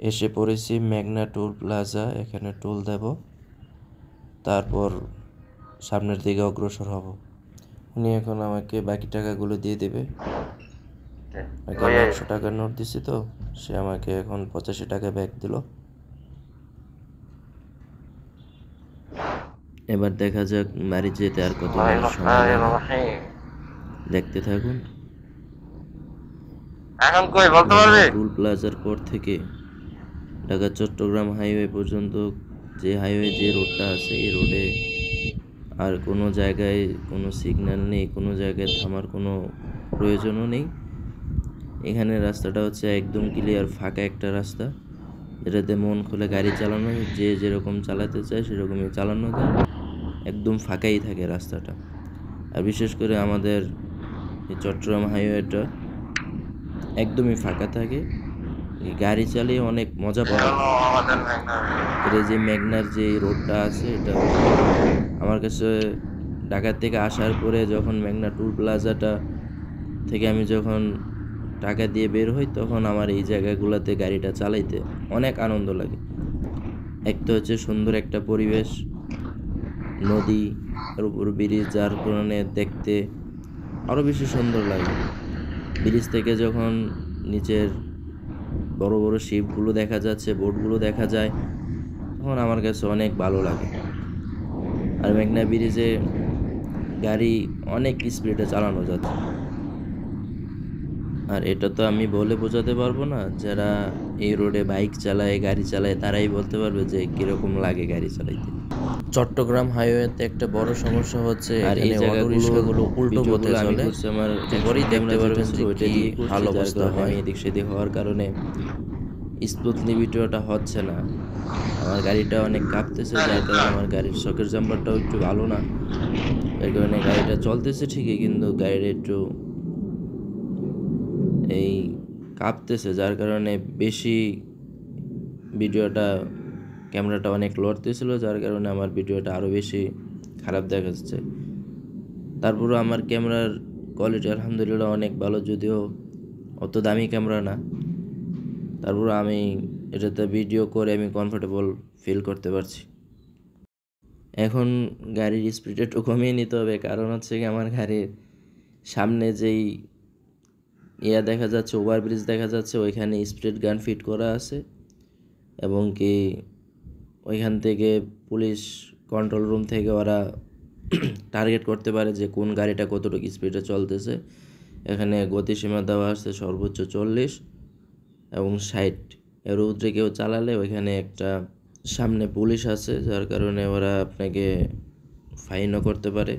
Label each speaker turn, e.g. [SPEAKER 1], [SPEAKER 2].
[SPEAKER 1] এসে পড়েছি মেঘনা টোল প্লাজা। এখানে টোল দেব, তারপর সামনের দিকে অগ্রসর হব। উনি এখন আমাকে বাকি টাকাগুলো দিয়ে দেবে। আমি 100 টাকার নোট দিছি, তো সে আমাকে এখন 85 টাকা ব্যাক দিল। এবার দেখা যাক বাড়ি যেতে আর কত মিনিট সময় লাগে। দেখতে থাকুন।
[SPEAKER 2] এখন কই বলতে পারবি?
[SPEAKER 1] টোল প্লাজার পর থেকে ঢাকা চট্টগ্রাম হাইওয়ে পর্যন্ত যে হাইওয়ে যে রোডটা আছে, এই রোডে আর কোনো জায়গায় কোনো সিগন্যাল নেই, কোনো জায়গায় থামার কোনো প্রয়োজনও নেই। এখানে রাস্তাটা হচ্ছে একদম ক্লিয়ার ফাঁকা একটা রাস্তা, যেটাতে মন খুলে গাড়ি চালানো, যে যেরকম চালাতে চায় সেরকমই চালানো যায়। একদম ফাঁকাই থাকে রাস্তাটা। আর বিশেষ করে আমাদের এই চট্টগ্রাম হাইওয়েটা একদমই ফাঁকা থাকে। গাড়ি চালিয়ে অনেক মজা পাওয়া যায়। এর যে মেঘনার যে রোডটা আছে, এটা আমার কাছে ঢাকা থেকে আসার পরে যখন মেঘনা টোল প্লাজাটা থেকে আমি যখন টাকা দিয়ে বের হই, তখন আমার এই জায়গাগুলোতে গাড়িটা চালাইতে অনেক আনন্দ লাগে। এক তো হচ্ছে সুন্দর একটা পরিবেশ, নদী এর উপর ব্রিজ, যার কারণে দেখতে আরও বেশি সুন্দর লাগে। ব্রিজ থেকে যখন নিচের বড় বড় শিপগুলো দেখা যাচ্ছে, বোটগুলো দেখা যায়, তখন আমার কাছে অনেক ভালো লাগে। আর মেঘনা ব্রিজে গাড়ি অনেক স্পিডে চালানো যাচ্ছে। আর এটা তো আমি বলে বোঝাতে পারবো না, যারা এই রোডে বাইক চালায়, গাড়ি চালায়, তারাই বলতে পারবে যে কিরকম লাগে গাড়ি চালাইতে। চট্টগ্রাম হাইওয়েতে একটা বড় সমস্যা হচ্ছে, আর এই জায়গাগুলো উল্টো পথে চলে। আমার পরেই দেখতে পারবেন যে ওইটা দিয়ে ভালো অবস্থা হয়, এদিক সেদিক হওয়ার কারণে স্মুথলি ভিডিওটা হচ্ছে না। আমার গাড়িটা অনেক কাঁপতেছে, যার কারণে আমার গাড়ির শকের জাম্পারটাও একটু ভালো না। এর কারণে গাড়িটা চলতেছে ঠিকই, কিন্তু গাড়িটা একটু এই কাঁপতেছে, যার কারণে বেশি ভিডিওটা, ক্যামেরাটা অনেক লড়তেছিল, যার কারণে আমার ভিডিওটা আরও বেশি খারাপ দেখা যাচ্ছে। তারপরও আমার ক্যামেরার কোয়ালিটি আলহামদুলিল্লাহ অনেক ভালো, যদিও অত দামি ক্যামেরা না। তারপর আমি এটাতে ভিডিও করে আমি কমফোর্টেবল ফিল করতে পারছি। এখন গাড়ির স্পিড একটু কমিয়ে নিতে হবে, কারণ হচ্ছে কি আমার গাড়ির সামনে যেই দেখা যাচ্ছে, ওভারব্রিজ দেখা যাচ্ছে, ওইখানে স্পিড গান ফিট করা আছে, এবং কি ওইখান থেকে পুলিশ কন্ট্রোল রুম থেকে ওরা টার্গেট করতে পারে যে কোন গাড়িটা কতটুকু স্পিডে চলতেছে। এখানে গতিসীমা দেওয়া আছে সর্বোচ্চ 40 এবং 60, এর ঊর্ধ্বে কেউ চালালে ওইখানে একটা সামনে পুলিশ আছে, যার কারণে ওরা আপনাকে ফাইনও করতে পারে।